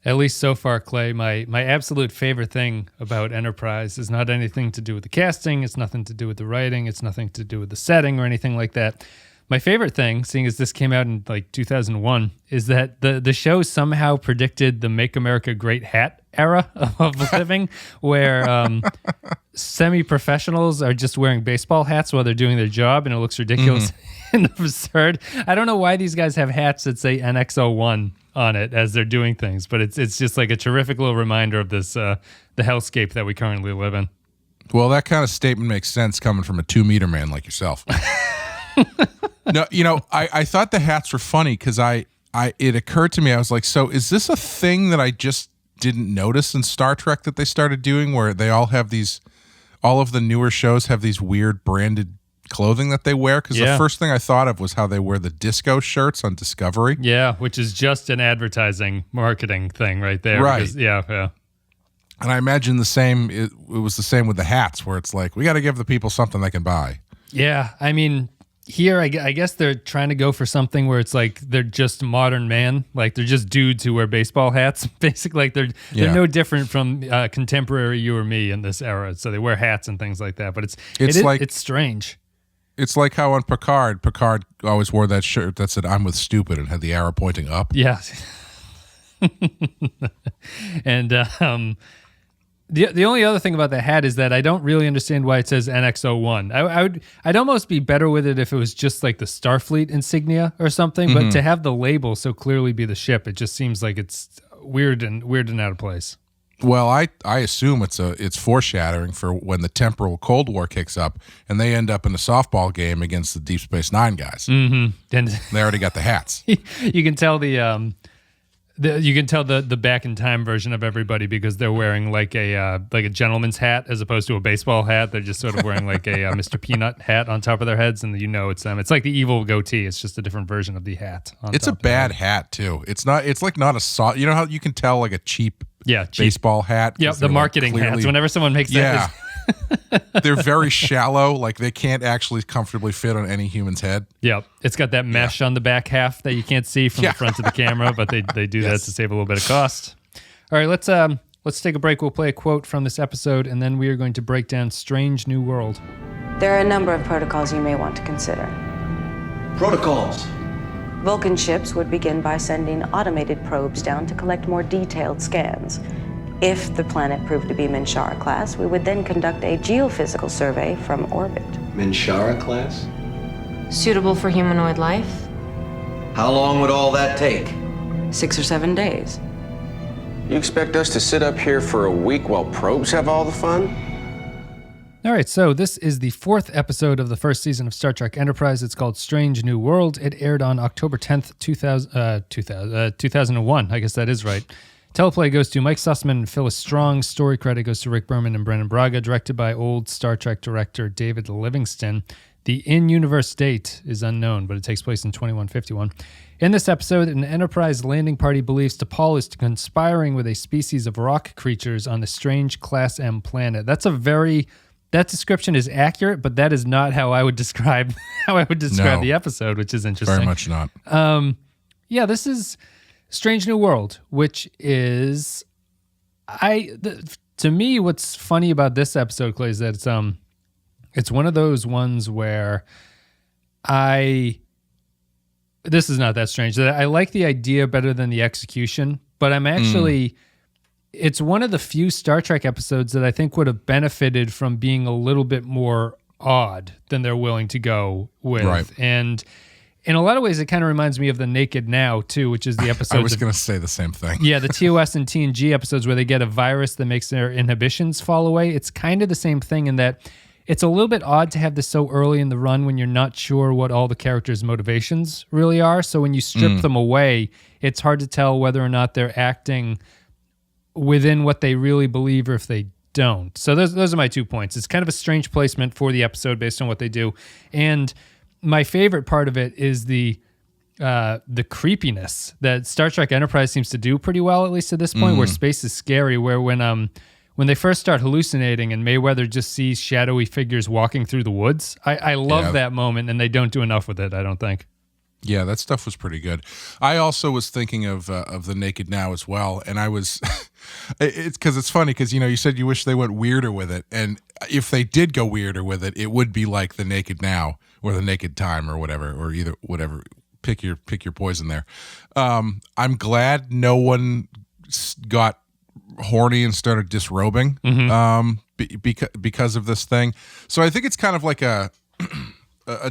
At least so far, Clay, my absolute favorite thing about Enterprise is not anything to do with the casting. It's nothing to do with the writing. It's nothing to do with the setting or anything like that. My favorite thing, seeing as this came out in like 2001, is that the show somehow predicted the Make America Great Hat era of living, where semi-professionals are just wearing baseball hats while they're doing their job, and it looks ridiculous and absurd. I don't know why these guys have hats that say NX01 on it as they're doing things, but it's just like a terrific little reminder of this the hellscape that we currently live in. Well, that kind of statement makes sense coming from a 2-meter man like yourself. No, I thought the hats were funny because it occurred to me, I was like, so is this a thing that I just didn't notice in Star Trek that they started doing, where they all of the newer shows have these weird branded clothing that they wear? Because the first thing I thought of was how they wear the disco shirts on Discovery. Yeah, which is just an advertising marketing thing right there. Right. Because, yeah. And I imagine it was the same with the hats, where it's like, we got to give the people something they can buy. Yeah, I mean, here, I guess they're trying to go for something where it's like they're just modern man. Like they're just dudes who wear baseball hats. Basically, like they're no different from contemporary you or me in this era. So they wear hats and things like that. But it's strange. It's like how on Picard always wore that shirt that said, "I'm with stupid," and had the arrow pointing up. Yeah. And the only other thing about the hat is that I don't really understand why it says NX01. I'd almost be better with it if it was just like the Starfleet insignia or something, but to have the label so clearly be the ship, it just seems like it's weird and out of place. Well, I assume it's foreshadowing for when the temporal Cold War kicks up and they end up in a softball game against the Deep Space Nine guys. Mm-hmm. And they already got the hats. You can tell the back in time version of everybody because they're wearing like a gentleman's hat as opposed to a baseball hat. They're just sort of wearing like a Mr. Peanut hat on top of their heads, and it's them. It's like the evil goatee. It's just a different version of the hat. It's a bad hat too. It's not. It's like not a soft. You know how you can tell like a cheap baseball hat. Yep, the marketing hats. Whenever someone makes that. They're very shallow, like they can't actually comfortably fit on any human's head. Yep. It's got that mesh on the back half that you can't see from the front of the camera, but they do that to save a little bit of cost. All right, let's take a break. We'll play a quote from this episode, and then we are going to break down Strange New World. There are a number of protocols you may want to consider. Protocols? Vulcan ships would begin by sending automated probes down to collect more detailed scans. If the planet proved to be Minshara class, we would then conduct a geophysical survey from orbit. Minshara class? Suitable for humanoid life? How long would all that take? 6 or 7 days. You expect us to sit up here for a week while probes have all the fun? All right, so this is the 4th episode of the first season of Star Trek Enterprise. It's called Strange New World. It aired on October 10th, 2001. I guess that is right. Teleplay goes to Mike Sussman and Phyllis Strong. Story credit goes to Rick Berman and Brennan Braga. Directed by old Star Trek director David Livingston. The in-universe date is unknown, but it takes place in 2151. In this episode, an Enterprise landing party believes T'Pol is conspiring with a species of rock creatures on the strange Class M planet. That description is accurate, but that is not how I would describe the episode, which is interesting. Very much not. This is Strange New World, which is to me, what's funny about this episode, Clay, is that it's one of those ones where this is not that strange. I like the idea better than the execution, but I'm actually it's one of the few Star Trek episodes that I think would have benefited from being a little bit more odd than they're willing to go with. Right. And in a lot of ways, it kind of reminds me of The Naked Now, too, which is the episode. I was going to say the same thing. Yeah, the TOS and TNG episodes where they get a virus that makes their inhibitions fall away. It's kind of the same thing in that it's a little bit odd to have this so early in the run when you're not sure what all the characters' motivations really are. So when you strip them away, it's hard to tell whether or not they're acting within what they really believe or if they don't. So those are my 2 points. It's kind of a strange placement for the episode based on what they do. And my favorite part of it is the creepiness that Star Trek Enterprise seems to do pretty well, at least at this point, where space is scary, where when they first start hallucinating and Mayweather just sees shadowy figures walking through the woods, I love that moment, and they don't do enough with it, I don't think. Yeah, that stuff was pretty good. I also was thinking of the Naked Now as well, and I was, it's because it's funny because you said you wish they went weirder with it, and if they did go weirder with it, it would be like the Naked Now or the Naked Time or whatever, or either whatever. Pick your poison there. I'm glad no one got horny and started disrobing because of this thing. So I think it's kind of like a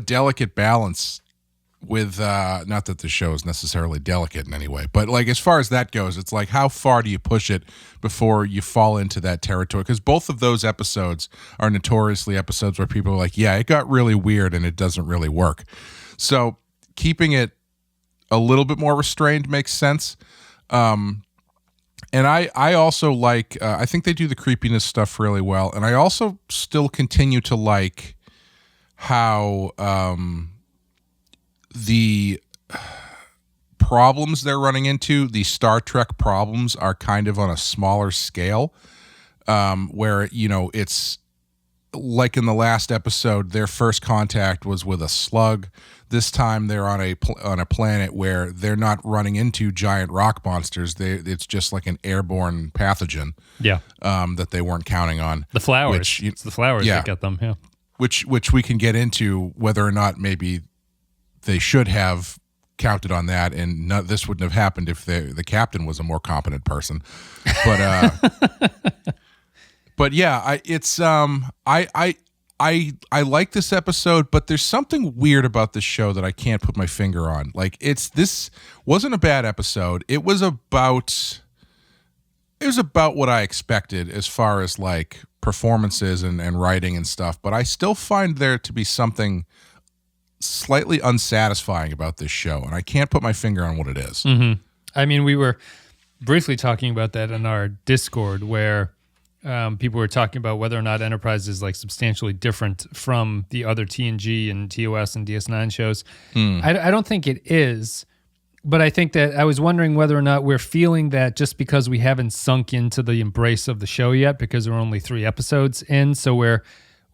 delicate balance with not that the show is necessarily delicate in any way, but like as far as that goes, it's like how far do you push it before you fall into that territory? Because both of those episodes are notoriously episodes where people are like, yeah, it got really weird and it doesn't really work. So keeping it a little bit more restrained makes sense. And I also like, I think they do the creepiness stuff really well. And I also still continue to like how the problems they're running into, the Star Trek problems, are kind of on a smaller scale, where, it's like in the last episode, their first contact was with a slug. This time they're on a planet where they're not running into giant rock monsters. It's just like an airborne pathogen. Yeah. That they weren't counting on. The flowers. It's the flowers that get them. Yeah. Which we can get into whether or not maybe they should have counted on that, and this wouldn't have happened if the captain was a more competent person. But but yeah, I like this episode, but there's something weird about this show that I can't put my finger on. Like this wasn't a bad episode. It was about what I expected as far as like performances and writing and stuff, but I still find there to be something slightly unsatisfying about this show, and I can't put my finger on what it is. Mm-hmm. I mean, we were briefly talking about that in our Discord, where people were talking about whether or not Enterprise is like substantially different from the other TNG and TOS and DS9 shows. I don't think it is, but I think that I was wondering whether or not we're feeling that just because we haven't sunk into the embrace of the show yet, because we're only 3 episodes in, so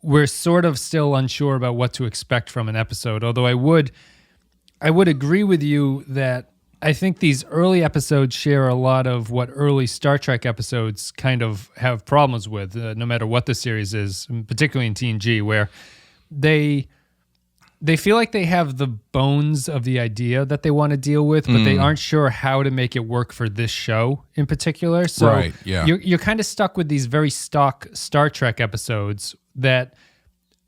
we're sort of still unsure about what to expect from an episode. Although I would agree with you that I think these early episodes share a lot of what early Star Trek episodes kind of have problems with, no matter what the series is, particularly in TNG, where they feel like they have the bones of the idea that they want to deal with, but they aren't sure how to make it work for this show in particular. So right, yeah. You're kind of stuck with these very stock Star Trek episodes that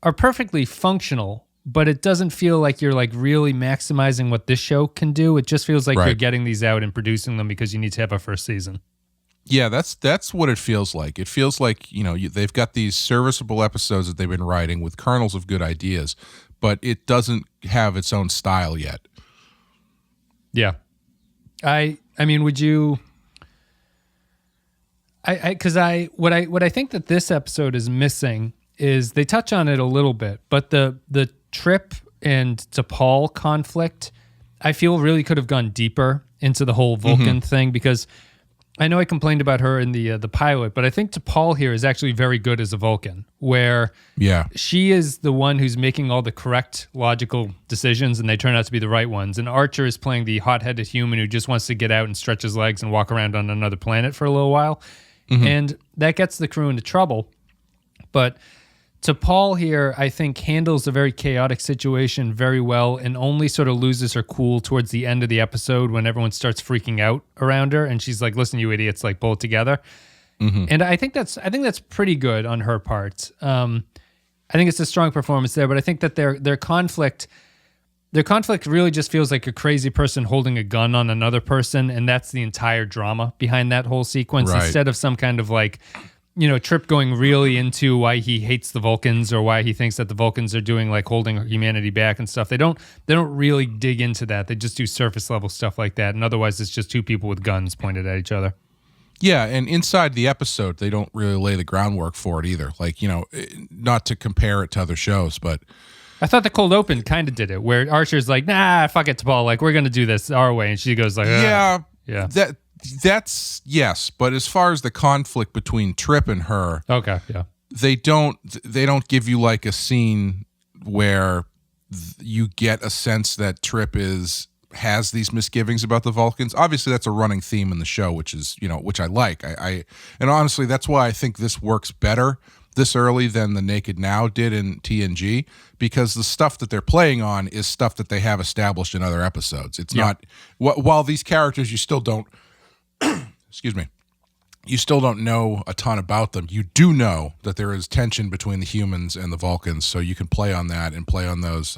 are perfectly functional, but it doesn't feel like you're like really maximizing what this show can do. It just feels like you're getting these out and producing them because you need to have a first season. Yeah, that's what it feels like. It feels like, they've got these serviceable episodes that they've been writing with kernels of good ideas, but it doesn't have its own style yet. Yeah. I mean, would you... What I think that this episode is missing is they touch on it a little bit, but the Trip and T'Pol conflict, I feel really could have gone deeper into the whole Vulcan thing, because I know I complained about her in the pilot, but I think T'Pol here is actually very good as a Vulcan, where she is the one who's making all the correct logical decisions, and they turn out to be the right ones. And Archer is playing the hot-headed human who just wants to get out and stretch his legs and walk around on another planet for a little while. And that gets the crew into trouble. But T'Pol here, I think, handles a very chaotic situation very well, and only sort of loses her cool towards the end of the episode when everyone starts freaking out around her, and she's like, "Listen, you idiots! Like, pull it together." And I think that's pretty good on her part. I think it's a strong performance there, but I think that their conflict really just feels like a crazy person holding a gun on another person, and that's the entire drama behind that whole sequence, instead of some kind of like, Trip going really into why he hates the Vulcans or why he thinks that the Vulcans are doing like holding humanity back and stuff. They don't really dig into that. They just do surface level stuff like that. And otherwise it's just 2 people with guns pointed at each other. Yeah, and inside the episode, they don't really lay the groundwork for it either. Like, not to compare it to other shows, but I thought the cold open kind of did it, where Archer's like, "Nah, fuck it, T'Pol. Like, we're going to do this our way." And she goes like, "Ugh." Yeah. That's yes, but as far as the conflict between Trip and her, okay, yeah, they don't give you like a scene where you get a sense that Trip has these misgivings about the Vulcans. Obviously, that's a running theme in the show, which is, which I like. And honestly, that's why I think this works better this early than the Naked Now did in TNG, because the stuff that they're playing on is stuff that they have established in other episodes. It's not, while these characters you still don't, excuse me, you still don't know a ton about them. You do know that there is tension between the humans and the Vulcans, so you can play on that and play on those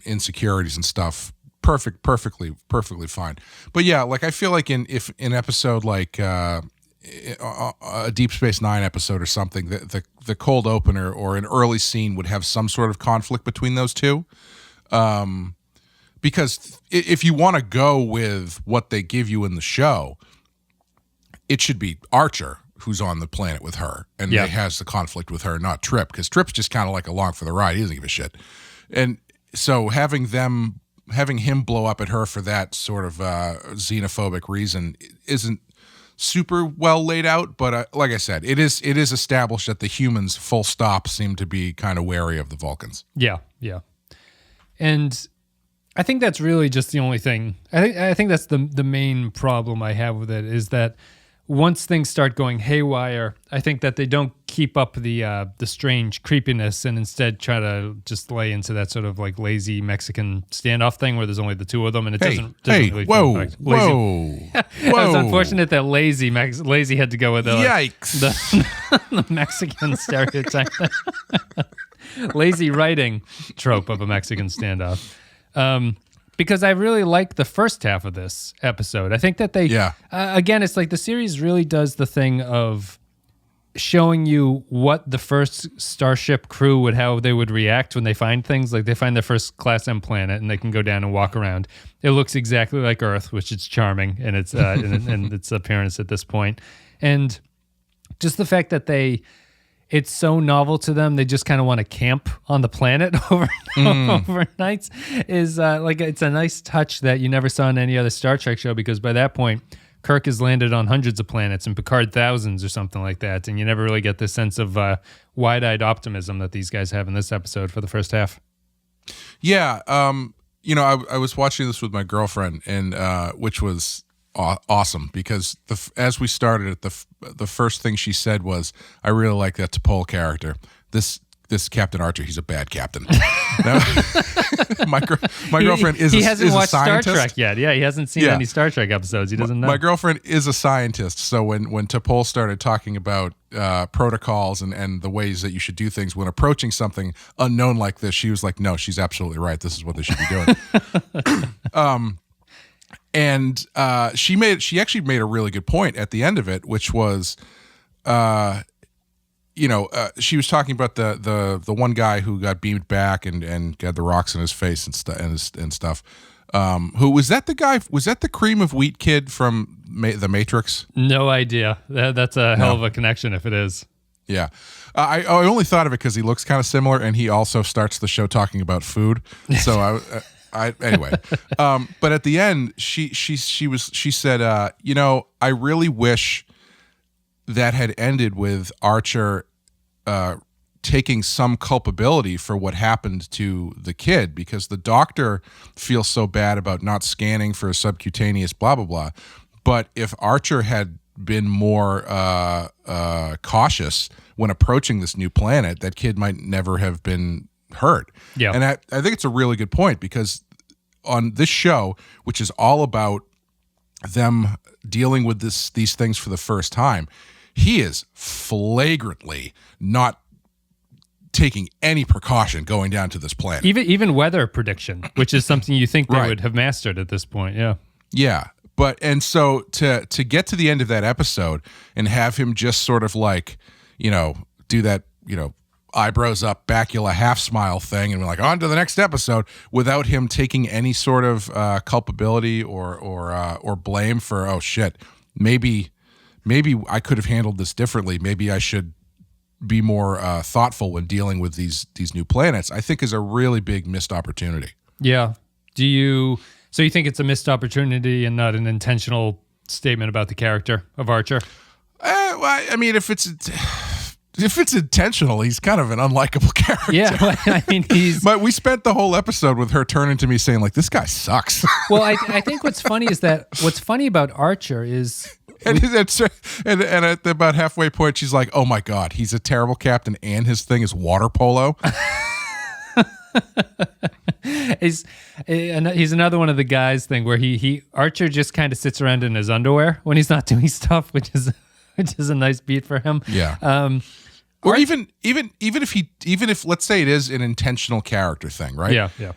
insecurities and stuff perfectly fine. But yeah, like I feel like in episode like a Deep Space Nine episode or something, the cold opener or an early scene would have some sort of conflict between those two, because if you want to go with what they give you in the show, it should be Archer who's on the planet with her and has the conflict with her, not Trip, because Trip's just kind of like along for the ride. He doesn't give a shit. And so having him blow up at her for that sort of xenophobic reason isn't super well laid out, but like I said, it is established that the humans, full stop, seem to be kind of wary of the Vulcans. Yeah. And I think that's really just the only thing. I think that's the main problem I have with it, is that once things start going haywire, I think that they don't keep up the strange creepiness and instead try to just lay into that sort of like lazy Mexican standoff thing where there's only the two of them, and it doesn't really feel effective. Whoa. It's unfortunate that lazy had to go with the Mexican stereotype, lazy writing trope of a Mexican standoff. Because I really like the first half of this episode. I think that they, again, it's like the series really does the thing of showing you what the first Starship crew how they would react when they find things. Like they find their first Class M planet and they can go down and walk around. It looks exactly like Earth, which is charming in its in its appearance at this point. And just the fact that it's so novel to them, they just kind of want to camp on the planet overnight is like, it's a nice touch that you never saw in any other Star Trek show, because by that point, Kirk has landed on hundreds of planets and Picard thousands or something like that, and you never really get this sense of wide-eyed optimism that these guys have in this episode for the first half. Yeah, I was watching this with my girlfriend, and which was awesome, because as we started it, the first thing she said was, "I really like that T'Pol character. This Captain Archer, he's a bad captain." My girlfriend he hasn't watched Star Trek yet. Yeah, he hasn't seen any Star Trek episodes. He doesn't know. My girlfriend is a scientist, so when T'Pol started talking about protocols and the ways that you should do things when approaching something unknown like this, she was like, "No, she's absolutely right. This is what they should be doing." And she actually made a really good point at the end of it, which was, she was talking about the one guy who got beamed back and got the rocks in his face and stuff. Who was that? The guy, was that the cream of wheat kid from the Matrix? No idea. That's a hell of a connection if it is. Yeah. I only thought of it because he looks kind of similar, and he also starts the show talking about food. So anyway, but at the end, she said, I really wish that had ended with Archer taking some culpability for what happened to the kid, because the doctor feels so bad about not scanning for a subcutaneous blah blah blah. But if Archer had been more cautious when approaching this new planet, that kid might never have been hurt. Yeah. And I think it's a really good point, because on this show, which is all about them dealing with these things for the first time, he is flagrantly not taking any precaution going down to this planet. Even weather prediction, which is something you think they would have mastered at this point. Yeah. Yeah. And so to get to the end of that episode and have him just sort of like, do that, eyebrows up, bacula half smile thing, and we're like, on to the next episode, without him taking any sort of culpability or blame for, oh shit, maybe I could have handled this differently. Maybe I should be more thoughtful when dealing with these new planets, I think is a really big missed opportunity. Yeah. So you think it's a missed opportunity and not an intentional statement about the character of Archer? Well, I mean, if it's if it's intentional, he's kind of an unlikable character. Yeah, I mean, But we spent the whole episode with her turning to me saying, like, this guy sucks. Well, I think what's funny about Archer is... and at about halfway point, she's like, oh, my God, he's a terrible captain and his thing is water polo. He's another one of the guys thing where Archer just kind of sits around in his underwear when he's not doing stuff, which is a nice beat for him. Yeah. Or even if let's say it is an intentional character thing, right? Yeah.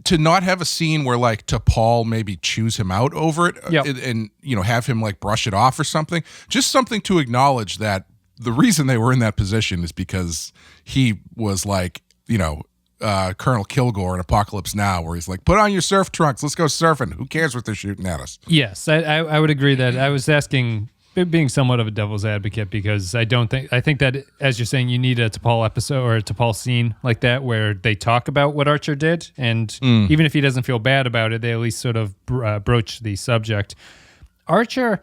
To not have a scene where like T'Pol maybe chews him out over it, and have him like brush it off or something. Just something to acknowledge that the reason they were in that position is because he was like Colonel Kilgore in Apocalypse Now, where he's like, put on your surf trunks, let's go surfing. Who cares what they're shooting at us? Yes, I would agree that I was asking, being somewhat of a devil's advocate, because I think that, as you're saying, you need a T'Pol episode or a T'Pol scene like that where they talk about what Archer did, and even if he doesn't feel bad about it, they at least sort of broach the subject. Archer,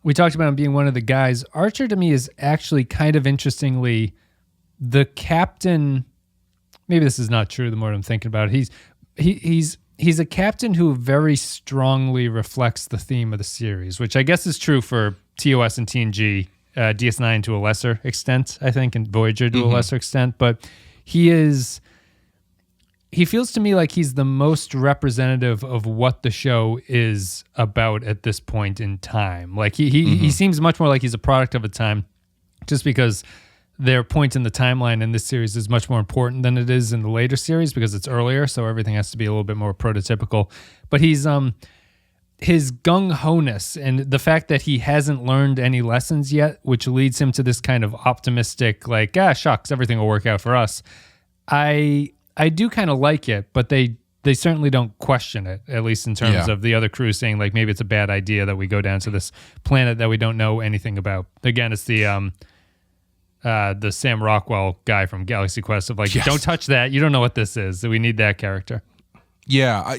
we talked about him being one of the guys. Archer to me is actually kind of interestingly the captain. Maybe this is not true the more I'm thinking about it. He's a captain who very strongly reflects the theme of the series, which I guess is true for TOS and TNG, DS9 to a lesser extent, I think, and Voyager to a lesser extent. But he feels to me like he's the most representative of what the show is about at this point in time. Like he seems much more like he's a product of a time, just because their point in the timeline in this series is much more important than it is in the later series because it's earlier, so everything has to be a little bit more prototypical. But he's his gung-ho-ness and the fact that he hasn't learned any lessons yet, which leads him to this kind of optimistic, like, shucks, everything will work out for us. I do kind of like it, but they certainly don't question it, at least in terms of the other crew saying, like, maybe it's a bad idea that we go down to this planet that we don't know anything about. Again, it's the Sam Rockwell guy from Galaxy Quest of like, don't touch that. You don't know what this is. So we need that character. Yeah.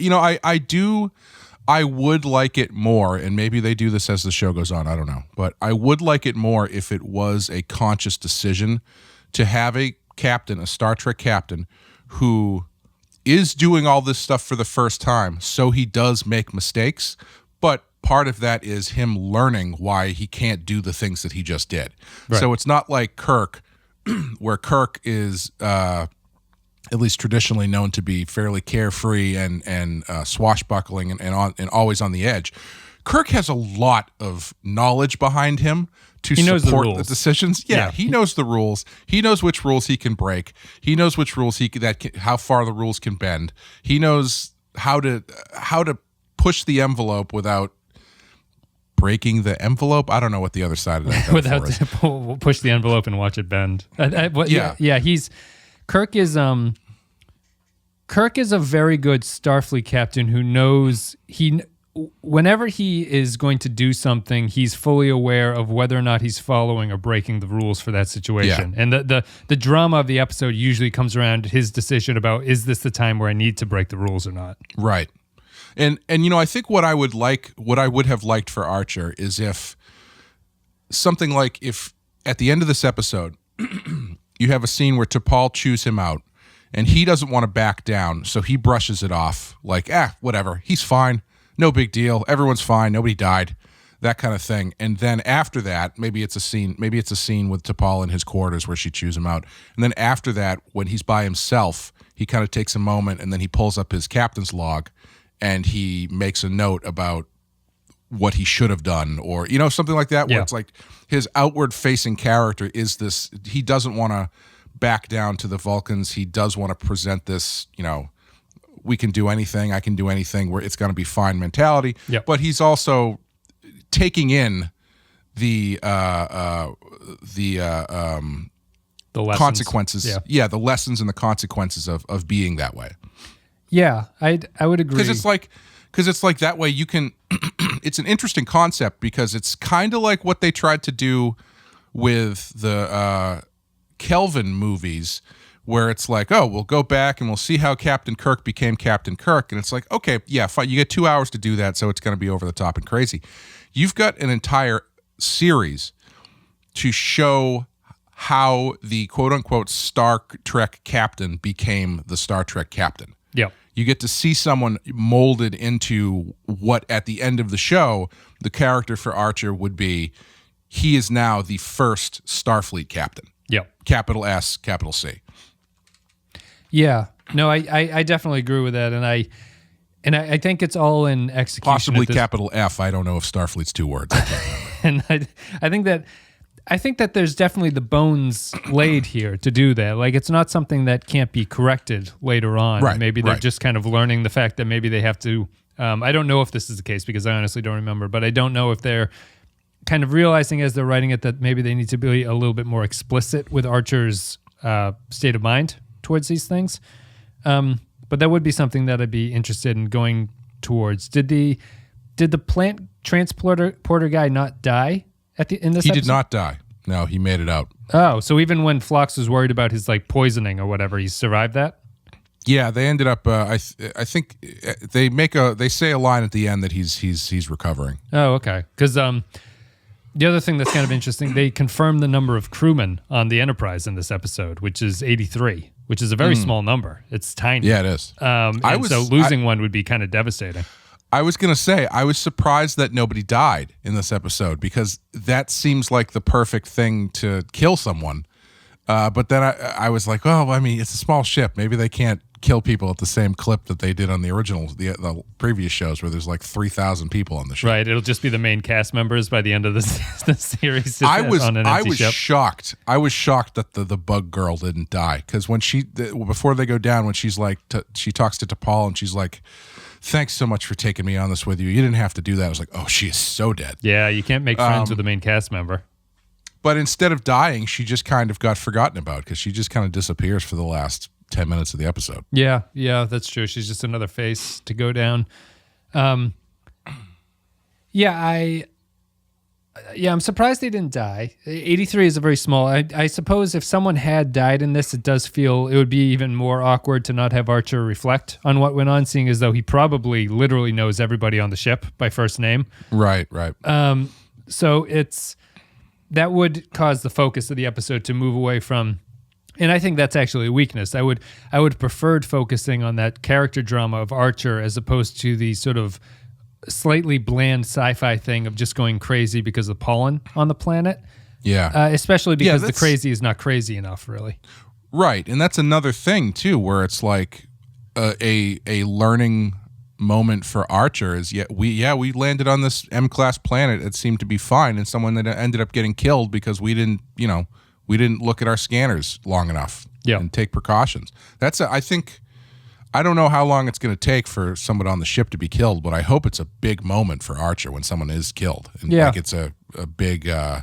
I would like it more, and maybe they do this as the show goes on, I don't know, but I would like it more if it was a conscious decision to have a captain, a Star Trek captain, who is doing all this stuff for the first time, so he does make mistakes, but part of that is him learning why he can't do the things that he just did. Right. So it's not like Kirk, where Kirk is at least traditionally known to be fairly carefree and swashbuckling and always on the edge. Kirk has a lot of knowledge behind him to support the decisions. Yeah, he knows the rules. He knows which rules he can break. He knows which rules how far the rules can bend. He knows how to push the envelope without breaking the envelope. I don't know what the other side of that without to push the envelope and watch it bend. Kirk is a very good Starfleet captain who knows whenever he is going to do something, he's fully aware of whether or not he's following or breaking the rules for that situation. Yeah. And the drama of the episode usually comes around his decision about, is this the time where I need to break the rules or not? Right. And I think what I would have liked for Archer is if something like if at the end of this episode you have a scene where T'Pol chews him out and he doesn't want to back down, so he brushes it off like, whatever, he's fine, no big deal, everyone's fine, nobody died, that kind of thing. And then after that, maybe it's a scene with T'Pol in his quarters where she chews him out. And then after that, when he's by himself, he kind of takes a moment and then he pulls up his captain's log and he makes a note about what he should have done, or something like that, where it's like his outward facing character is this, he doesn't want to back down to the Vulcans. He does want to present this, we can do anything, I can do anything, where it's going to be fine mentality. Yep. But he's also taking in the consequences. Yeah, the lessons and the consequences of being that way. Yeah, I would agree. Because it's like that way you can. It's an interesting concept because it's kind of like what they tried to do with the Kelvin movies, where it's like, oh, we'll go back and we'll see how Captain Kirk became Captain Kirk, and it's like, okay, yeah, fine, you get 2 hours to do that, so it's going to be over the top and crazy. You've got an entire series to show how the quote-unquote Star Trek captain became the Star Trek captain. Yeah. You get to see someone molded into what, at the end of the show, the character for Archer would be. He is now the first Starfleet captain. Yep. Capital S, capital C. Yeah. No, I definitely agree with that, and I think it's all in execution. Possibly capital F. I don't know if Starfleet's two words. And I think that there's definitely the bones laid here to do that. Like, it's not something that can't be corrected later on. Right, Maybe they're right. just kind of learning the fact that maybe they have to. I don't know if this is the case because I honestly don't remember, but I don't know if they're kind of realizing as they're writing it that maybe they need to be a little bit more explicit with Archer's state of mind towards these things. But that would be something that I'd be interested in going towards. Did the plant transporter guy not die in this? He episode? did not die. No, he made it out. Oh, so even when Phlox was worried about his like poisoning or whatever, he survived that? Yeah, they ended up. I think they say a line at the end that he's recovering. Oh, okay. Because the other thing that's kind of interesting, they confirmed the number of crewmen on the Enterprise in this episode, which is 83, which is a very small number. It's tiny. Yeah, it is. So losing one would be kind of devastating. I was going to say, I was surprised that nobody died in this episode because that seems like the perfect thing to kill someone. But then I was like, oh, I mean, it's a small ship. Maybe they can't kill people at the same clip that they did on the original, the previous shows where there's like 3,000 people on the ship. Right. It'll just be the main cast members by the end of the series. I was ship. shocked. I was shocked that the bug girl didn't die because when before they go down, when she's like, she talks to T'Pol and she's like, thanks so much for taking me on this with you. You didn't have to do that. I was like, oh, she is so dead. Yeah, you can't make friends with the main cast member. But instead of dying, she just kind of got forgotten about because she just kind of disappears for the last 10 minutes of the episode. Yeah, that's true. She's just another face to go down. I'm surprised they didn't die. 83 is a very small. I suppose if someone had died in this, it would be even more awkward to not have Archer reflect on what went on, seeing as though he probably literally knows everybody on the ship by first name. Right. So that would cause the focus of the episode to move away from, and I think that's actually a weakness. I would preferred focusing on that character drama of Archer as opposed to the sort of slightly bland sci-fi thing of just going crazy because of pollen on the planet. Yeah. Especially because the crazy is not crazy enough, really. Right. And that's another thing, too, where it's like a learning moment for Archer is we landed on this M-class planet. It seemed to be fine. And someone that ended up getting killed because we didn't look at our scanners long enough and take precautions. I don't know how long it's going to take for someone on the ship to be killed, but I hope it's a big moment for Archer when someone is killed. And like it's a big, I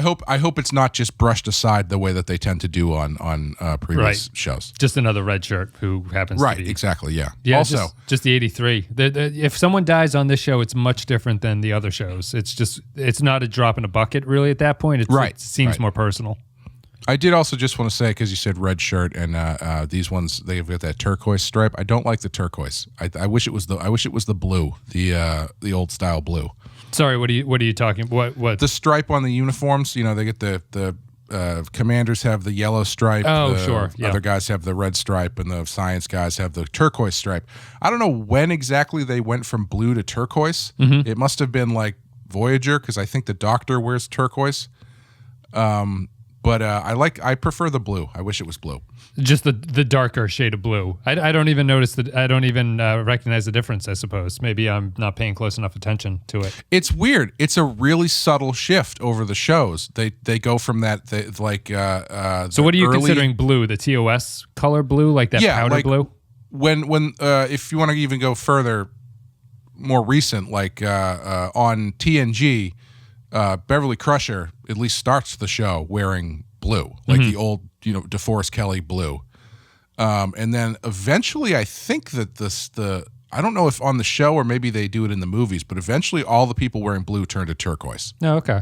hope it's not just brushed aside the way that they tend to do on previous shows. Just another red shirt who happens to be. Right, exactly, yeah. Yeah, also, just the 83. If someone dies on this show, it's much different than the other shows. It's not a drop in a bucket, really, at that point. It seems more personal. I did also just want to say, because you said red shirt, and these ones, they've got that turquoise stripe. I don't like the turquoise. I wish it was the blue, the old style blue. Sorry, what are you talking? What the stripe on the uniforms? You know, they get the commanders have the yellow stripe. Oh, sure. Yeah. Other guys have the red stripe, and the science guys have the turquoise stripe. I don't know when exactly they went from blue to turquoise. Mm-hmm. It must have been like Voyager, because I think the Doctor wears turquoise. But I prefer the blue. I wish it was blue. Just the darker shade of blue. I don't even notice that. I don't even recognize the difference, I suppose. Maybe I'm not paying close enough attention to it. It's weird. It's a really subtle shift over the shows. They go from that So what are you considering blue? The TOS color blue, like that powder blue? When if you want to even go further, more recent, like on TNG, Beverly Crusher at least starts the show wearing blue, like the old, DeForest Kelley blue. And then eventually I think that I don't know if on the show or maybe they do it in the movies, but eventually all the people wearing blue turn to turquoise. Oh, okay.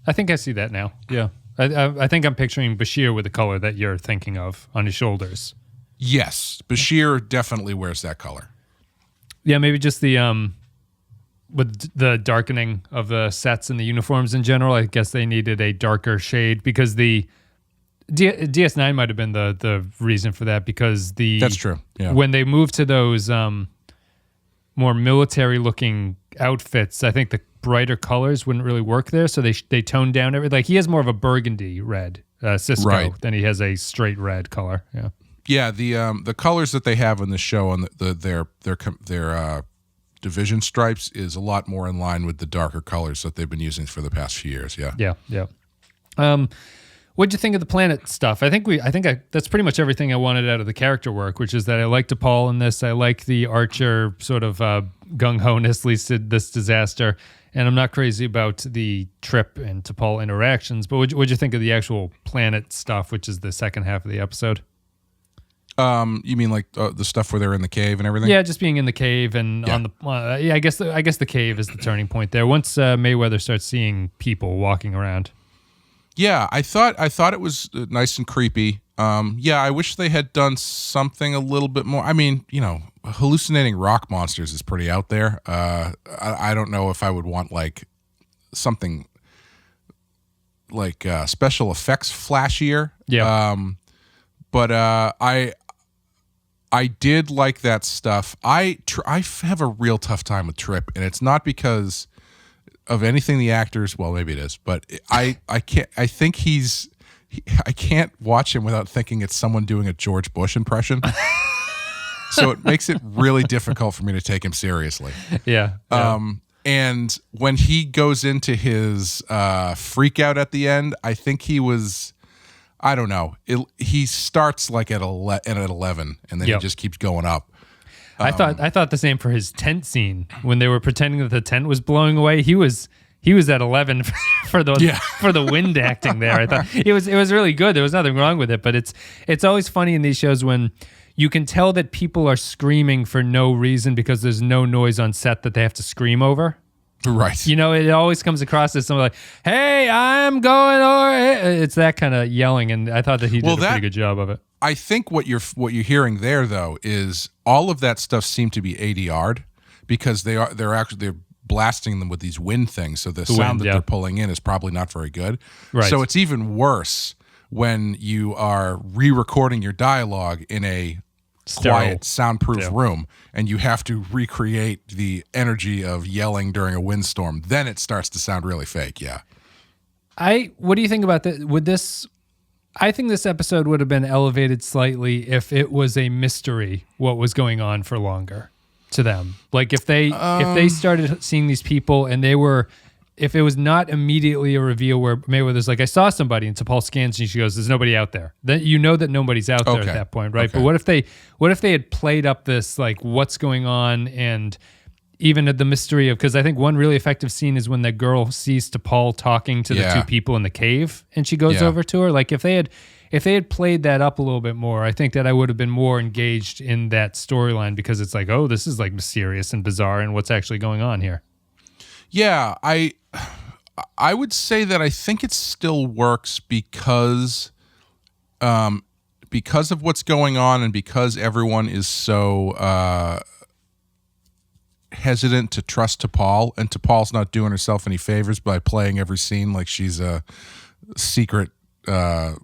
I think I see that now. Yeah. I think I'm picturing Bashir with the color that you're thinking of on his shoulders. Yes. Bashir definitely wears that color. Yeah, maybe just the with the darkening of the sets and the uniforms in general. I guess they needed a darker shade because the DS9 might have been the reason for that, because That's true. Yeah. when they moved to those more military looking outfits, I think the brighter colors wouldn't really work there, so they toned down everything. Like he has more of a burgundy red Cisco Right. than he has a straight red color. Yeah. Yeah, the colors that they have in the show on their division stripes is a lot more in line with the darker colors that they've been using for the past few years. Yeah. Yeah. What'd you think of the planet stuff? I think that's pretty much everything I wanted out of the character work, which is that I like T'Pol in this. I like the Archer sort of gung-ho-ness leads to this disaster, and I'm not crazy about the Trip and T'Pol interactions. But what'd you think of the actual planet stuff, which is the second half of the episode? You mean like the stuff where they're in the cave and everything? Yeah, just being in the cave and on the I guess the cave is the turning point there. Once Mayweather starts seeing people walking around. Yeah, I thought it was nice and creepy. Yeah, I wish they had done something a little bit more. I mean, hallucinating rock monsters is pretty out there. I don't know if I would want like something like special effects flashier. Yeah. But I did like that stuff. I have a real tough time with Trip, and it's not because of anything the actors. Well, maybe it is, but I can't. I think I can't watch him without thinking it's someone doing a George Bush impression. So it makes it really difficult for me to take him seriously. Yeah. And when he goes into his freak out at the end, I think he was. I don't know. He starts like at 11, and then he just keeps going up. I thought the same for his tent scene when they were pretending that the tent was blowing away. He was at 11 for the wind acting there. I thought it was really good. There was nothing wrong with it, but it's always funny in these shows when you can tell that people are screaming for no reason because there's no noise on set that they have to scream over. Right. It always comes across as something like, "Hey, I'm going over." It's that kind of yelling, and I thought that he did a pretty good job of it. I think what you're hearing there though is all of that stuff seemed to be ADR'd because they're blasting them with these wind things, so the sound that they're pulling in is probably not very good. Right. So it's even worse when you are re-recording your dialogue in a quiet, soundproof room, and you have to recreate the energy of yelling during a windstorm. Then it starts to sound really fake. Yeah. What do you think about that? Would this? I think this episode would have been elevated slightly if it was a mystery what was going on for longer to them. Like if they started seeing these people and if it was not immediately a reveal where Mayweather's like, "I saw somebody," and T'Pol scans and she goes, "There's nobody out there." Then that nobody's out there at that point, right? Okay. But what if they had played up this like what's going on, and even the mystery of, because I think one really effective scene is when the girl sees T'Pol talking to the two people in the cave and she goes over to her. Like if they had played that up a little bit more, I think that I would have been more engaged in that storyline, because it's like, oh, this is like mysterious and bizarre and what's actually going on here. Yeah, I would say that I think it still works because of what's going on and because everyone is so hesitant to trust T'Pol, and T'Pol's not doing herself any favors by playing every scene like she's a secret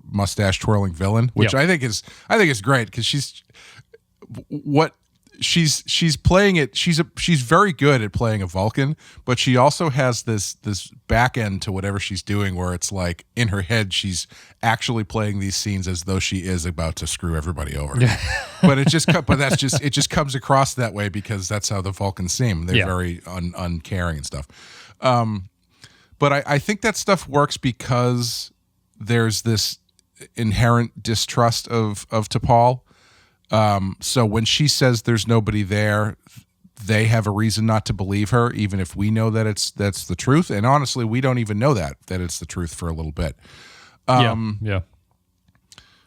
mustache twirling villain, which I think is great, because she's playing it. She's very good at playing a Vulcan, but she also has this back end to whatever she's doing, where it's like in her head she's actually playing these scenes as though she is about to screw everybody over. But it just comes across that way because that's how the Vulcans seem. They're very uncaring and stuff. But I think that stuff works because there's this inherent distrust of T'Pol. So when she says there's nobody there, they have a reason not to believe her, even if we know that that's the truth. And honestly, we don't even know that it's the truth for a little bit. Yeah.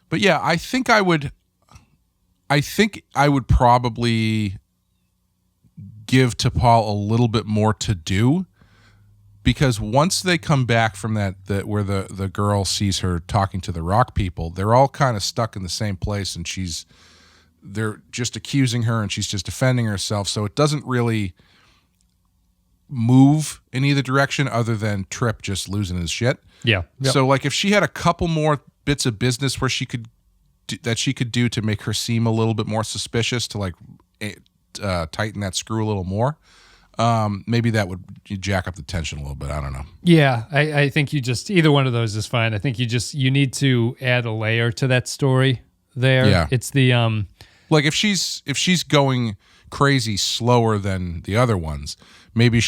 But yeah, I think I would probably give T'Pol a little bit more to do, because once they come back from that where the girl sees her talking to the rock people, they're all kind of stuck in the same place, and they're just accusing her and she's just defending herself. So it doesn't really, move in either direction other than Trip just losing his shit. Yeah. Yep. So like if she had a couple more bits of business where she could do to make her seem a little bit more suspicious, to like tighten that screw a little more, maybe that would jack up the tension a little bit. I don't know. Yeah, I think you just, either one of those is fine. I think you need to add a layer to that story there. Yeah. It's the like if she's going crazy slower than the other ones, maybe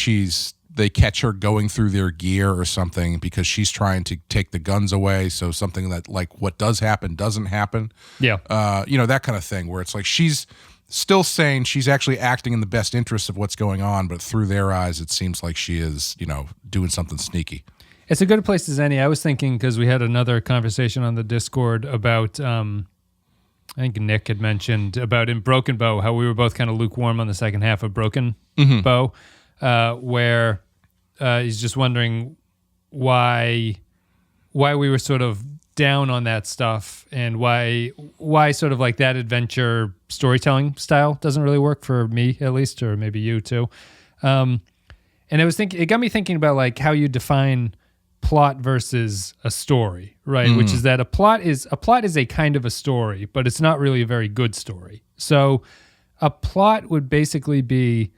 they catch her going through their gear or something because she's trying to take the guns away. So something that like what does happen doesn't happen. Yeah. That kind of thing where it's like she's still saying she's actually acting in the best interest of what's going on, but through their eyes, it seems like she is, doing something sneaky. It's a good place as any. I was thinking, because we had another conversation on the Discord about, I think Nick had mentioned about in Broken Bow, how we were both kind of lukewarm on the second half of Broken Bow, where he's just wondering why we were sort of down on that stuff, and why sort of like that adventure storytelling style doesn't really work for me, at least, or maybe you too. And it got me thinking about like how you define plot versus a story, right? Which is that a plot is a kind of a story, but it's not really a very good story. So a plot would basically be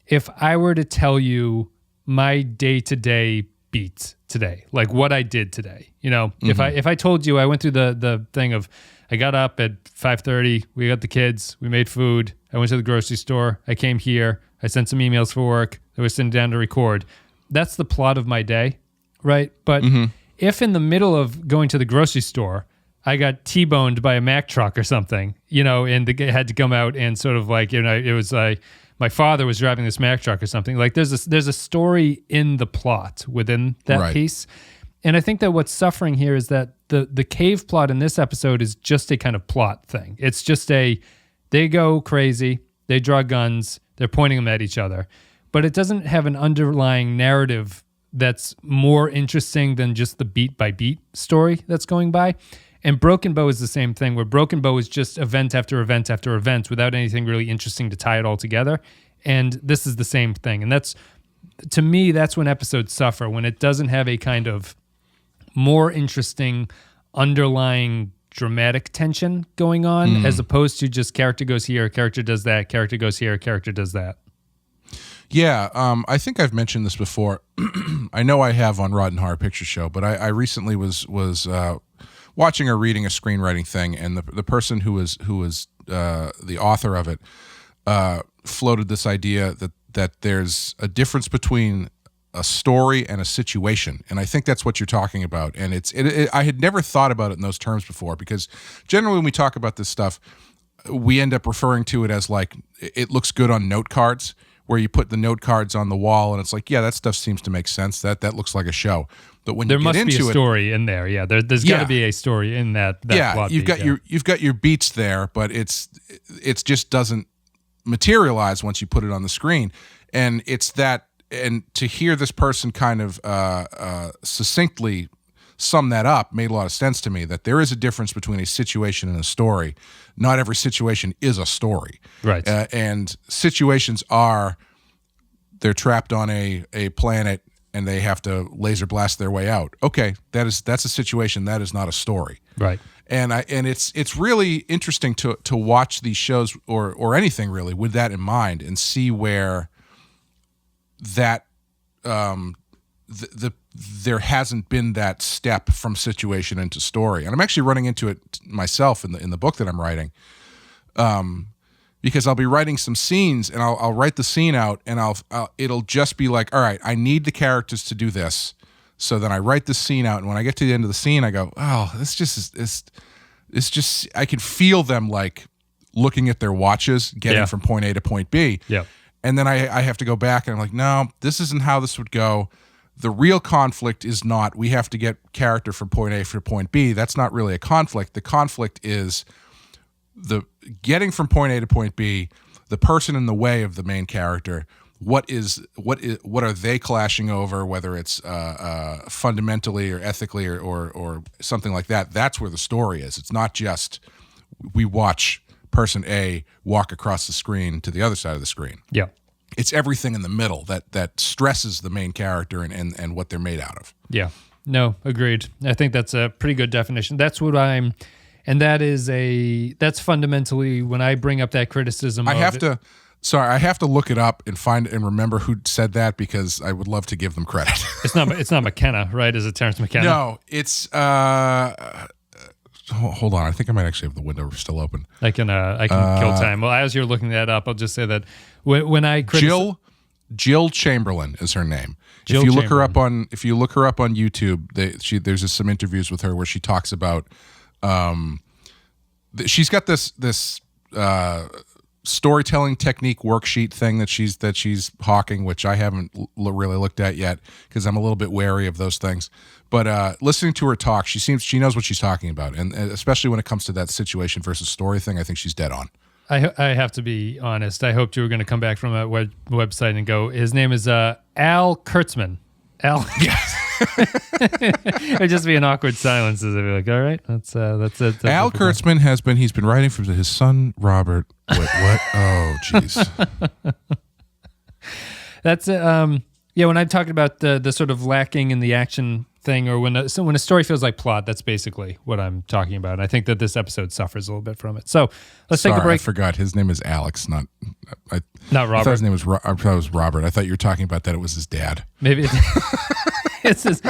if I were to tell you my day-to-day beats today, like what I did today. If I told you I went through the thing of I got up at 5:30, we got the kids, we made food, I went to the grocery store, I came here, I sent some emails for work, I was sitting down to record. That's the plot of my day, right? But if in the middle of going to the grocery store, I got T-boned by a Mack truck or something, and had to come out and sort of like, it was like, my father was driving this Mack truck or something. Like there's a story in the plot within that piece. And I think that what's suffering here is that the cave plot in this episode is just a kind of plot thing. It's just they go crazy, they draw guns, they're pointing them at each other. But it doesn't have an underlying narrative that's more interesting than just the beat by beat story that's going by. And Broken Bow is the same thing, where Broken Bow is just event after event after event without anything really interesting to tie it all together. And this is the same thing. And that's, to me, that's when episodes suffer, when it doesn't have a kind of more interesting underlying dramatic tension going on, as opposed to just character goes here, character does that, character goes here, character does that. Yeah, I think I've mentioned this before. I know I have on Rotten Horror Picture Show, but I recently was watching or reading a screenwriting thing, and the person who was the author of it floated this idea that there's a difference between a story and a situation, and I think that's what you're talking about. And I had never thought about it in those terms before, because generally when we talk about this stuff, we end up referring to it as like it looks good on note cards, where you put the note cards on the wall, and it's like, yeah, that stuff seems to make sense. That looks like a show. But when there you must get into be a story in there, yeah. There's got to be a story in that plot. You've got your beats there, but it's just doesn't materialize once you put it on the screen. And it's that, and to hear this person kind of succinctly sum that up made a lot of sense to me, that there is a difference between a situation and a story. Not every situation is a story. Right. And situations they're trapped on a planet and they have to laser blast their way out. Okay, that's a situation. That is not a story. Right. And it's really interesting to watch these shows or anything really with that in mind, and see where that there hasn't been that step from situation into story. And I'm actually running into it myself in the book that I'm writing, because I'll be writing some scenes, and I'll write the scene out, and it'll just be like, all right, I need the characters to do this. So then I write the scene out, and when I get to the end of the scene, I go, oh, it's just I can feel them like looking at their watches, getting from point A to point B. Yeah. And then I have to go back, and I'm like, no, this isn't how this would go. The real conflict is not, we have to get character from point A to point B. That's not really a conflict. The conflict is the getting from point A to point B, the person in the way of the main character. What are they clashing over, whether it's fundamentally or ethically or something like that. That's where the story is. It's not just we watch person A walk across the screen to the other side of the screen. Yeah. It's everything in the middle that stresses the main character and what they're made out of. Yeah. No, agreed. I think that's a pretty good definition. That's what I'm, and that's fundamentally when I bring up that criticism. I have to look it up and find and remember who said that because I would love to give them credit. It's not McKenna, right? Is it Terrence McKenna? No, it's hold on. I think I might actually have the window still open. I can kill time. Well, as you're looking that up, I'll just say that when I criticize Jill Chamberlain is her name. If you look her up on YouTube, there's some interviews with her where she talks about she's got this storytelling technique worksheet thing that she's hawking, which I haven't really looked at yet because I'm a little bit wary of those things. But listening to her talk, she knows what she's talking about, and especially when it comes to that situation versus story thing, I think she's dead on. I have to be honest. I hoped you were going to come back from a website and go, his name is Al Kurtzman. Al. Yes. It'd just be an awkward silence as I'd be like, all right, that's it. Al Kurtzman he's been writing for his son Robert. Wait, what? Oh, jeez. That's when I'm talking about the sort of lacking in the action thing, or when a story feels like plot, that's basically what I'm talking about. And I think that this episode suffers a little bit from it. So let's take a break. I forgot his name is Alex, not Robert. I thought his name was. I thought it was Robert. I thought you were talking about that it was his dad. Maybe it's his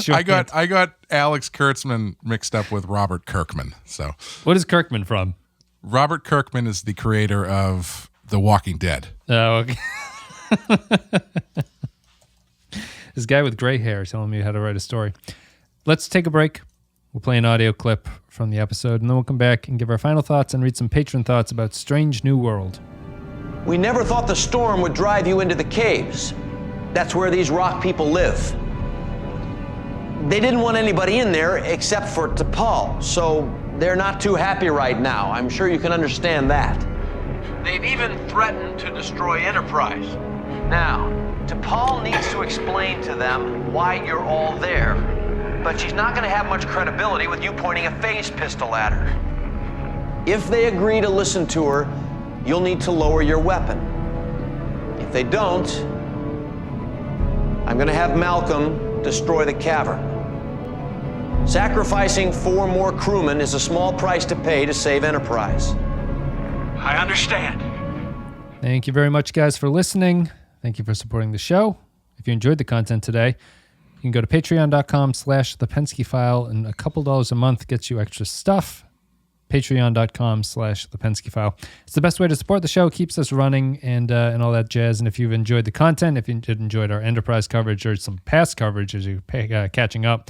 short. I got Alex Kurtzman mixed up with Robert Kirkman. So what is Kirkman from? Robert Kirkman is the creator of The Walking Dead. Oh, okay. This guy with gray hair telling me how to write a story. Let's take a break. We'll play an audio clip from the episode, and then we'll come back and give our final thoughts and read some patron thoughts about Strange New World. We never thought the storm would drive you into the caves. That's where these rock people live. They didn't want anybody in there except for T'Pol, so they're not too happy right now. I'm sure you can understand that. They've even threatened to destroy Enterprise. Now, T'Pol needs to explain to them why you're all there, but she's not going to have much credibility with you pointing a phase pistol at her. If they agree to listen to her, you'll need to lower your weapon. If they don't, I'm going to have Malcolm destroy the cavern. Sacrificing 4 more crewmen is a small price to pay to save Enterprise. I understand. Thank you very much, guys, for listening. Thank you for supporting the show. If you enjoyed the content today, you can go to patreon.com/thepenskyfile, and a couple dollars a month gets you extra stuff. Patreon.com/thepenskyfile. It's the best way to support the show, keeps us running, and all that jazz. And if you've enjoyed the content, if you enjoyed our Enterprise coverage or some past coverage as you're catching up,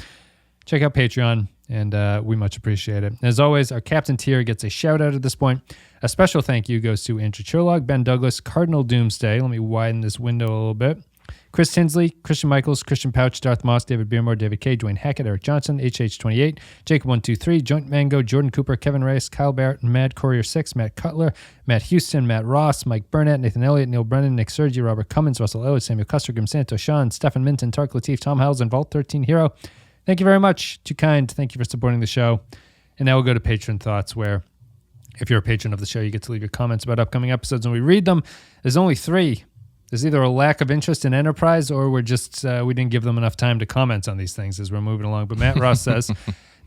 check out Patreon, and we much appreciate it. As always, our Captain tier gets a shout-out at this point. A special thank you goes to Andrew Churlog, Ben Douglas, Cardinal Doomsday. Let me widen this window a little bit. Chris Tinsley, Christian Michaels, Christian Pouch, Darth Moss, David Beermore, David K, Dwayne Hackett, Eric Johnson, HH28, Jacob123, Joint Mango, Jordan Cooper, Kevin Reyes, Kyle Barrett, Mad Courier 6, Matt Cutler, Matt Houston, Matt Ross, Mike Burnett, Nathan Elliott, Neil Brennan, Nick Sergi, Robert Cummins, Russell Elliott, Samuel Custer, Grim Santos, Sean, Stefan Minton, Tark Latif, Tom Howells, and Vault 13 Hero. Thank you very much. Too kind. Thank you for supporting the show. And now we'll go to patron thoughts, where if you're a patron of the show, you get to leave your comments about upcoming episodes, and we read them. There's only 3. There's either a lack of interest in Enterprise, or we're just we didn't give them enough time to comment on these things as we're moving along. But Matt Ross says,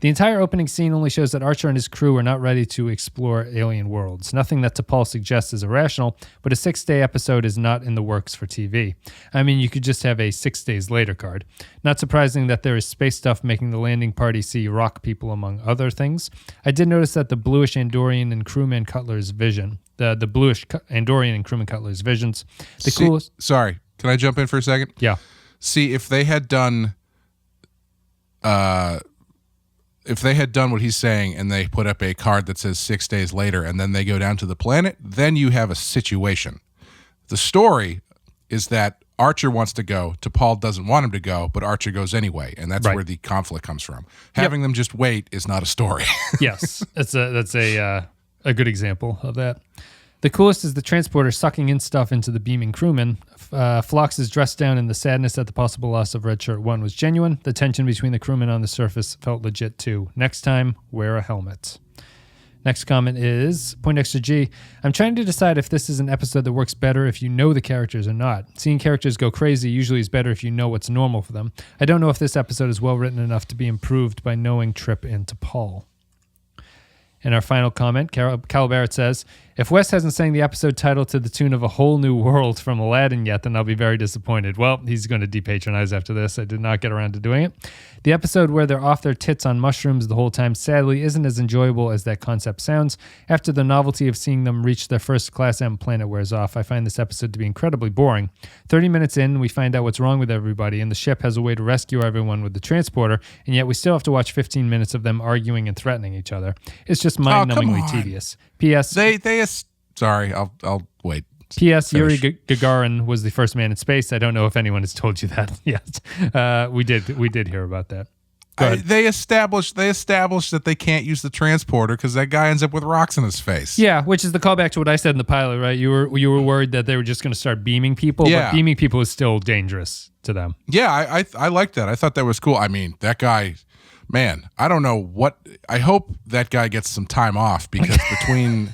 the entire opening scene only shows that Archer and his crew are not ready to explore alien worlds. Nothing that T'Pol suggests is irrational, but a 6-day episode is not in the works for TV. I mean, you could just have a 6 days later card. Not surprising that there is space stuff making the landing party see rock people, among other things. I did notice that the bluish Andorian and crewman Cutler's vision, the bluish Andorian and crewman Cutler's visions, coolest. Sorry, can I jump in for a second? Yeah. See, if they had done what he's saying and they put up a card that says 6 days later and then they go down to the planet, then you have a situation. The story is that Archer wants to go, T'Pol doesn't want him to go, but Archer goes anyway, and that's where the conflict comes from. Having them just wait is not a story. Yes, that's a good example of that. The coolest is the transporter sucking in stuff into the beaming crewmen. Phlox is dressed down, and the sadness that the possible loss of Red Shirt 1 was genuine. The tension between the crewmen on the surface felt legit too. Next time, wear a helmet. Next comment is Poindexter G. I'm trying to decide if this is an episode that works better if you know the characters or not. Seeing characters go crazy usually is better if you know what's normal for them. I don't know if this episode is well written enough to be improved by knowing Trip and T'Pol. And our final comment, Cal Barrett says, if Wes hasn't sang the episode title to the tune of A Whole New World from Aladdin yet, then I'll be very disappointed. Well, he's going to depatronize after this. I did not get around to doing it. The episode where they're off their tits on mushrooms the whole time, sadly, isn't as enjoyable as that concept sounds. After the novelty of seeing them reach their first Class M planet wears off, I find this episode to be incredibly boring. 30 minutes in, we find out what's wrong with everybody, and the ship has a way to rescue everyone with the transporter, and yet we still have to watch 15 minutes of them arguing and threatening each other. It's just mind-numbingly tedious. P.S. Sorry, I'll wait. P.S. Yuri Gagarin was the first man in space. I don't know if anyone has told you that yet. We did hear about that. They established that they can't use the transporter because that guy ends up with rocks in his face. Yeah, which is the callback to what I said in the pilot, right? You were worried that they were just going to start beaming people, but beaming people is still dangerous to them. Yeah, I liked that. I thought that was cool. I mean, that guy, man, I don't know what. I hope that guy gets some time off because between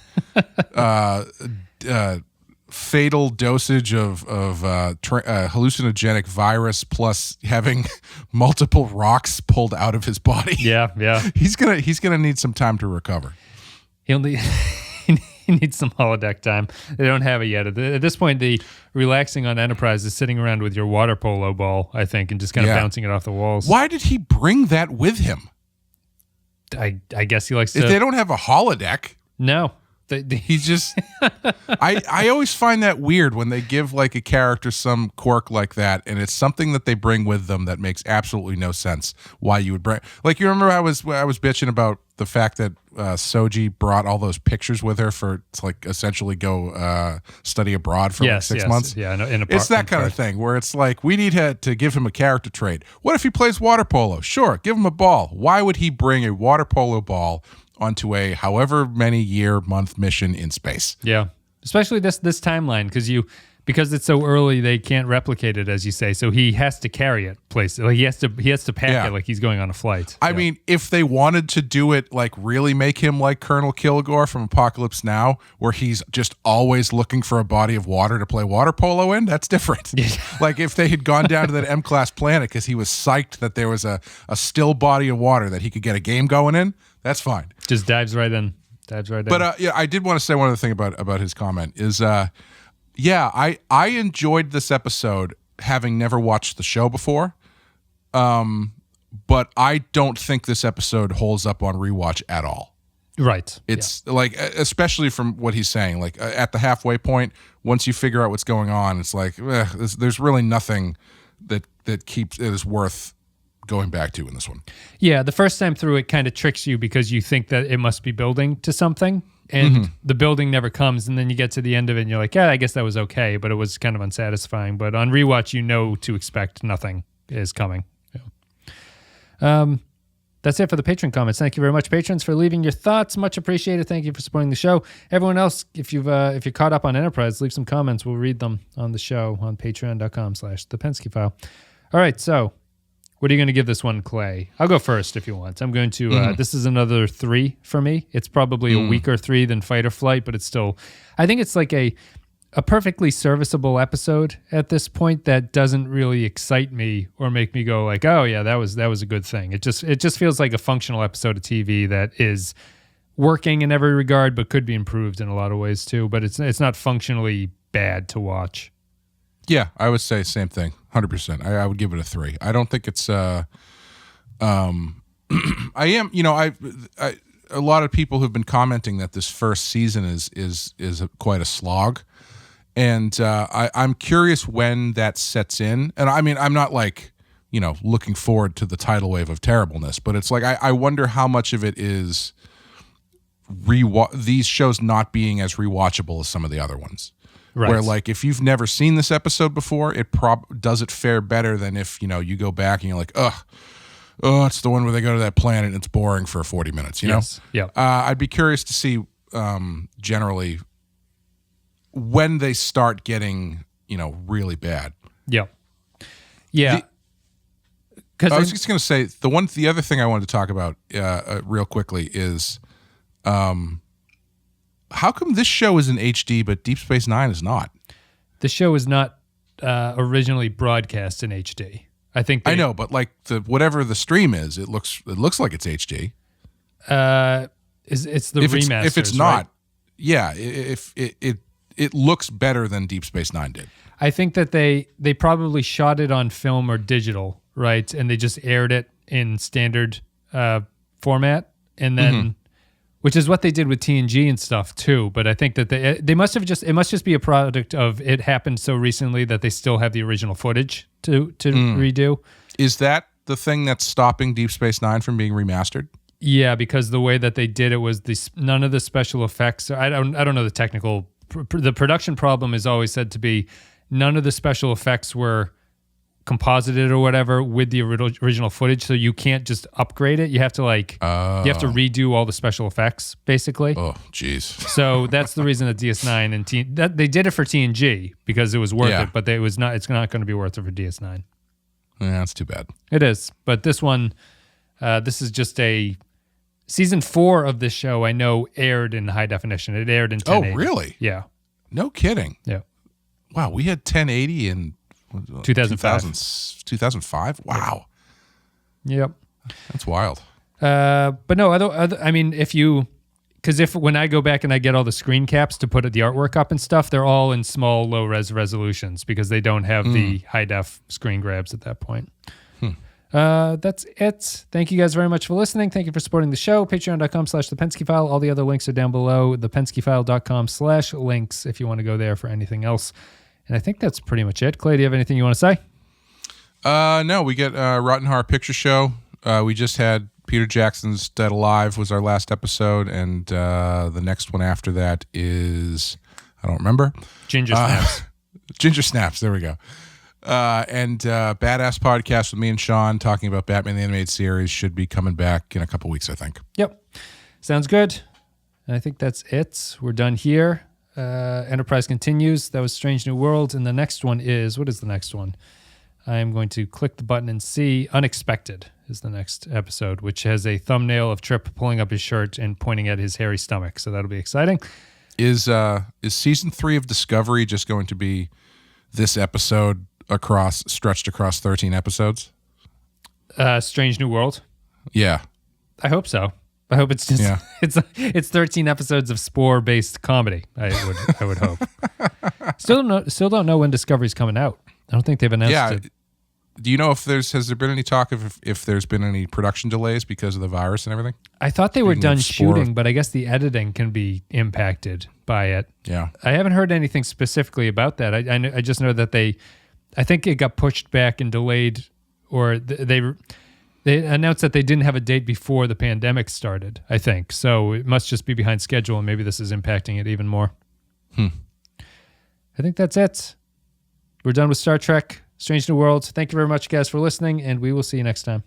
fatal dosage of hallucinogenic virus plus having multiple rocks pulled out of his body. Yeah. He's gonna need some time to recover. He needs some holodeck time. They don't have it yet. At this point, the relaxing on Enterprise is sitting around with your water polo ball, I think, and just kind of bouncing it off the walls. Why did he bring that with him? I guess he likes to. If they don't have a holodeck. No. He's just I always find that weird when they give like a character some quirk like that and it's something that they bring with them that makes absolutely no sense why you would bring, like, you remember I was bitching about the fact that Soji brought all those pictures with her to like essentially go study abroad for like 6 months. Yeah, it's that kind of thing where it's like we need to give him a character trait. What if he plays water polo? Sure, give him a ball. Why would he bring a water polo ball onto a however many month mission in space? Yeah, especially this timeline because it's so early they can't replicate it, as you say. So he has to carry it places. Like he has to pack it like he's going on a flight. I mean, if they wanted to do it, like really make him like Colonel Kilgore from Apocalypse Now, where he's just always looking for a body of water to play water polo in, that's different. Like if they had gone down to that M-class planet because he was psyched that there was a still body of water that he could get a game going in, that's fine. Just dives right in. But I did want to say one other thing about his comment is, I enjoyed this episode having never watched the show before, but I don't think this episode holds up on rewatch at all. Right. It's like, especially from what he's saying, like at the halfway point, once you figure out what's going on, it's like there's really nothing that is worth going back to in this one. Yeah, the first time through it kind of tricks you because you think that it must be building to something, and the building never comes, and then you get to the end of it and you're like, yeah, I guess that was okay, but it was kind of unsatisfying. But on rewatch, you know to expect nothing is coming. Yeah. That's it for the patron comments. Thank you very much, patrons, for leaving your thoughts. Much appreciated. Thank you for supporting the show. Everyone else, if you're caught up on Enterprise, leave some comments. We'll read them on the show on patreon.com/thepensky-file. All right, so what are you going to give this one, Clay? I'll go first if you want. I'm going to, this is another 3 for me. It's probably a weaker 3 than Fight or Flight, but it's still, I think it's like a perfectly serviceable episode at this point that doesn't really excite me or make me go like, oh yeah, that was a good thing. It just feels like a functional episode of TV that is working in every regard, but could be improved in a lot of ways too. But it's not functionally bad to watch. Yeah, I would say same thing. 100%. I would give it a 3. I don't think it's I am, a lot of people who've been commenting that this first season is quite a slog. And I'm curious when that sets in. And I mean, I'm not like, looking forward to the tidal wave of terribleness, but it's like I wonder how much of it is these shows not being as rewatchable as some of the other ones. Right. Where like if you've never seen this episode before, it does it fare better than if you go back and you're like, oh, it's the one where they go to that planet and it's boring for 40 minutes. Yes. Yeah. I'd be curious to see generally when they start getting really bad. Yeah. Yeah. I was just going to say the other thing I wanted to talk about real quickly is How come this show is in HD but Deep Space Nine is not? The show is not originally broadcast in HD. I think I know, but like whatever the stream is, it looks like it's HD. It's the remasters. If it's not, yeah, if it looks better than Deep Space Nine did. I think that they probably shot it on film or digital, right? And they just aired it in standard format, and then, which is what they did with TNG and stuff too. But I think that they must have it must just be a product of it happened so recently that they still have the original footage to redo. Is that the thing that's stopping Deep Space Nine from being remastered? Yeah, because the way that they did it was none of the special effects. I don't know the technical. The production problem is always said to be none of the special effects were composited or whatever with the original footage, so you can't just upgrade it. You have to you have to redo all the special effects basically. Oh, jeez. So that's the reason that DS9 and that they did it for TNG because it was worth it, but it's not going to be worth it for DS9. Yeah, that's too bad. It is, but this one, this is just a season 4 of this show. I know aired in high definition. It aired in 1080. Oh, really? Yeah. No kidding. Yeah. Wow, we had 1080 in 2005. Wow. Yep. That's wild. But no, I mean, because when I go back and I get all the screen caps to put the artwork up and stuff, they're all in small, low res resolutions because they don't have the high def screen grabs at that point. That's it. Thank you guys very much for listening. Thank you for supporting the show. Patreon.com/thepenskyfile. All the other links are down below. Thepenskyfile.com/links if you want to go there for anything else. And I think that's pretty much it. Clay, do you have anything you want to say? No, we get Rotten Horror Picture Show. We just had Peter Jackson's Dead Alive was our last episode, and the next one after that is, I don't remember. Ginger Snaps. Ginger Snaps, there we go. And Badass Podcast with me and Sean talking about Batman the Animated Series should be coming back in a couple weeks, I think. Yep. Sounds good. And I think that's it. We're done here. Enterprise continues. That was Strange New World. And the next one is, what is the next one? I am going to click the button and see. Unexpected is the next episode, which has a thumbnail of Trip pulling up his shirt and pointing at his hairy stomach. So that'll be exciting. Is season 3 of Discovery just going to be this episode stretched across 13 episodes? Strange New World? Yeah. I hope so. I hope it's just it's 13 episodes of Spore-based comedy. I would hope. Still don't know when Discovery's coming out. I don't think they've announced it. Do you know has there been any talk of if there's been any production delays because of the virus and everything? I thought they were done shooting, but I guess the editing can be impacted by it. Yeah. I haven't heard anything specifically about that. I just know that I think it got pushed back and delayed, or they announced that they didn't have a date before the pandemic started, I think. So it must just be behind schedule, and maybe this is impacting it even more. I think that's it. We're done with Star Trek, Strange New Worlds. Thank you very much, guys, for listening, and we will see you next time.